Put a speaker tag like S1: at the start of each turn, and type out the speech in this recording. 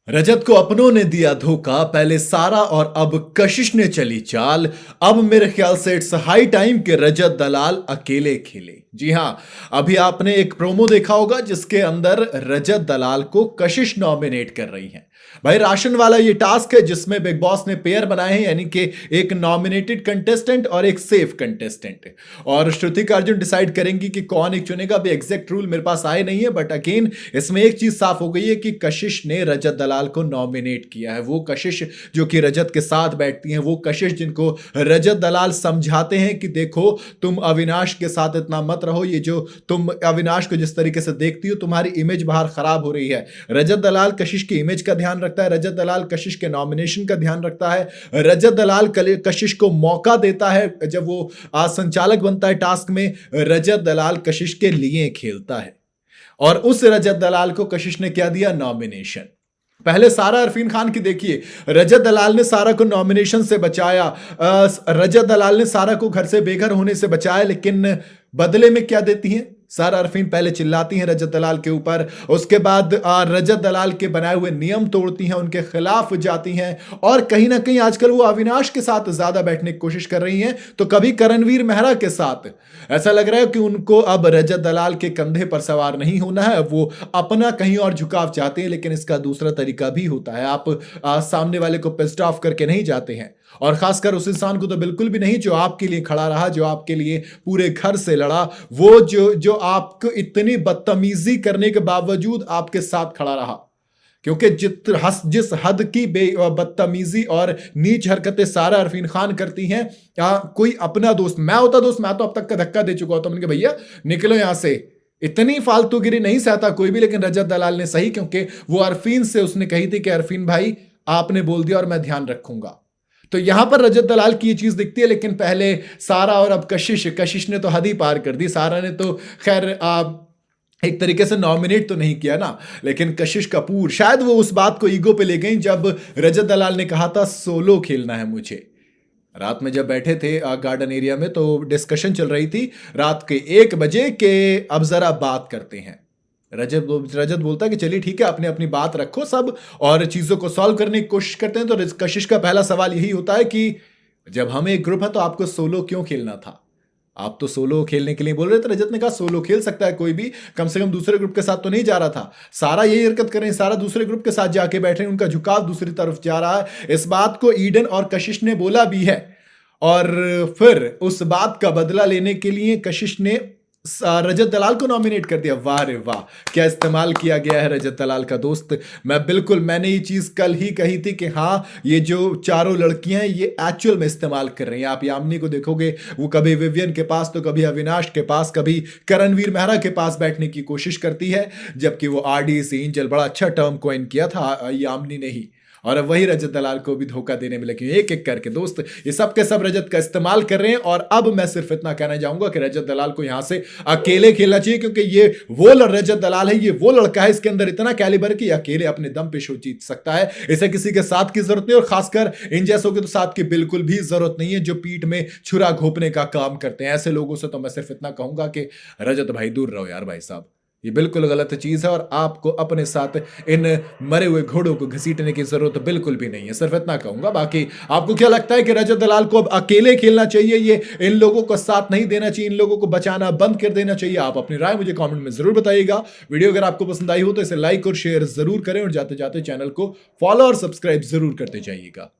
S1: रजत को अपनों ने दिया धोखा, पहले सारा और अब कशिश ने चली चाल। अब मेरे ख्याल से इट्स हाई टाइम कि रजत दलाल अकेले खेले। जी हां, अभी आपने एक प्रोमो देखा होगा जिसके अंदर रजत दलाल को कशिश नॉमिनेट कर रही हैं। भाई राशन वाला ये टास्क है जिसमें बिग बॉस ने पेयर बनाए हैं, यानी कि एक नॉमिनेटेड कंटेस्टेंट और एक सेफ कंटेस्टेंट, और श्रुतिका अर्जुन डिसाइड करेंगी कि कौन एक चुनेगा। अभी एग्जैक्ट रूल मेरे पास आए नहीं है, बट अगेन इसमें एक चीज साफ हो गई है कि कशिश ने रजत दलाल को नॉमिनेट किया है। वो कशिश जो कि रजत के साथ बैठती हैं, वो कशिश जिनको रजत दलाल समझाते हैं कि देखो तुम अविनाश के साथ इतना मत रहो, ये जो तुम अविनाश को जिस तरीके से देखती हो तुम्हारी इमेज बाहर खराब हो रही है। रजत दलाल कशिश की इमेज का ध्यान रखता है, रजत दलाल कशिश के नॉमिनेशन का ध्यान रखता है, रजत दलाल कशिश को मौका देता है जब वो संचालक बनता है टास्क में, रजत दलाल कशिश के लिए खेलता है। और उस रजत दलाल को कशिश ने क्या दिया? नॉमिनेशन। पहले सारा अरफीन खान की देखिए, रजत दलाल ने सारा को नॉमिनेशन से बचाया, रजत दलाल ने सारा को घर से बेघर होने से बचाया, लेकिन बदले में क्या देती हैं? सारा अरफीन पहले चिल्लाती हैं रजत दलाल के ऊपर, उसके बाद रजत दलाल के बनाए हुए नियम तोड़ती हैं, उनके खिलाफ जाती हैं, और कहीं ना कहीं आजकल वो अविनाश के साथ ज्यादा बैठने की कोशिश कर रही हैं, तो कभी करणवीर मेहरा के साथ। ऐसा लग रहा है कि उनको अब रजत दलाल के कंधे पर सवार नहीं होना है, वो अपना कहीं और झुकाव चाहते हैं। लेकिन इसका दूसरा तरीका भी होता है, आप सामने वाले को पिस्ड ऑफ करके नहीं जाते हैं, और खासकर उस इंसान को तो बिल्कुल भी नहीं जो आपके लिए खड़ा रहा, जो आपके लिए पूरे घर से लड़ा, वो जो आपको इतनी बदतमीजी करने के बावजूद आपके साथ खड़ा रहा। क्योंकि जिस हद की बदतमीजी और नीच हरकतें सारा अरफीन खान करती हैं, कोई अपना दोस्त, मैं होता दोस्त मैं तो अब तक का धक्का दे चुका होता, मैंने कहा भैया निकलो यहां से, इतनी फालतूगिरी नहीं सहता कोई भी। लेकिन रजत दलाल ने सही, क्योंकि वो अरफीन से उसने कही थी कि अरफीन भाई आपने बोल दिया और मैं ध्यान रखूंगा। तो यहां पर रजत दलाल की ये चीज दिखती है। लेकिन पहले सारा और अब कशिश ने तो हद ही पार कर दी। सारा ने तो खैर एक तरीके से नॉमिनेट तो नहीं किया ना, लेकिन कशिश कपूर शायद वो उस बात को ईगो पे ले गई जब रजत दलाल ने कहा था सोलो खेलना है मुझे। रात में जब बैठे थे गार्डन एरिया में, तो डिस्कशन चल रही थी रात के 1 बजे के अब जरा बात करते हैं। रजत बोलता है कि चलिए ठीक है, अपनी अपनी बात रखो सब, और चीजों को सॉल्व करने की कोशिश करते हैं। तो कशिश का पहला सवाल यही होता है कि जब हम एक ग्रुप है तो आपको सोलो क्यों खेलना था? आप तो सोलो खेलने के लिए बोल रहे थे। रजत ने कहा सोलो खेल सकता है कोई भी, कम से कम दूसरे ग्रुप के साथ तो नहीं जा रहा था। सारा यही हरकत कर रहे हैं, सारा दूसरे ग्रुप के साथ जाके बैठे हैं, उनका झुकाव दूसरी तरफ जा रहा है। इस बात को ईडन और कशिश ने बोला भी है, और फिर उस बात का बदला लेने के लिए कशिश ने रजत दलाल को नॉमिनेट कर दिया। वाह रे वाह, क्या इस्तेमाल किया गया है रजत दलाल का दोस्त। मैंने ये चीज कल ही कही थी कि हाँ, ये जो चारों लड़कियां हैं ये एक्चुअल में इस्तेमाल कर रही हैं। आप यामिनी को देखोगे, वो कभी विवियन के पास, तो कभी अविनाश के पास, कभी करणवीर मेहरा के पास बैठने की कोशिश करती है, जबकि वो आरडी से एंजल, बड़ा अच्छा टर्म कॉइन किया था यामिनी ने ही, और अब वही रजत दलाल को भी धोखा देने में लगी। एक एक करके दोस्त ये सब के सब रजत का इस्तेमाल कर रहे हैं। और अब मैं सिर्फ इतना कहना चाहूंगा कि रजत दलाल को यहां से अकेले खेलना चाहिए, क्योंकि ये वो रजत दलाल है, ये वो लड़का है, इसके अंदर इतना कैलिबर कि अकेले अपने दम पे शो जीत सकता है। इसे किसी के साथ की जरूरत नहीं, और खासकर इन जैसों के तो साथ की बिल्कुल भी जरूरत नहीं है जो पीठ में छुरा घोपने का काम करते हैं। ऐसे लोगों से तो मैं सिर्फ इतना कहूंगा कि रजत भाई दूर रहो यार भाई साहब, ये बिल्कुल गलत चीज है, और आपको अपने साथ इन मरे हुए घोड़ों को घसीटने की जरूरत बिल्कुल भी नहीं है। सिर्फ इतना कहूंगा। बाकी आपको क्या लगता है कि रजत दलाल को अब अकेले खेलना चाहिए, ये इन लोगों को साथ नहीं देना चाहिए, इन लोगों को बचाना बंद कर देना चाहिए? आप अपनी राय मुझे कमेंट में जरूर बताइएगा। वीडियो अगर आपको पसंद आई हो तो इसे लाइक और शेयर जरूर करें, और जाते जाते चैनल को फॉलो और सब्सक्राइब जरूर करते जाइएगा।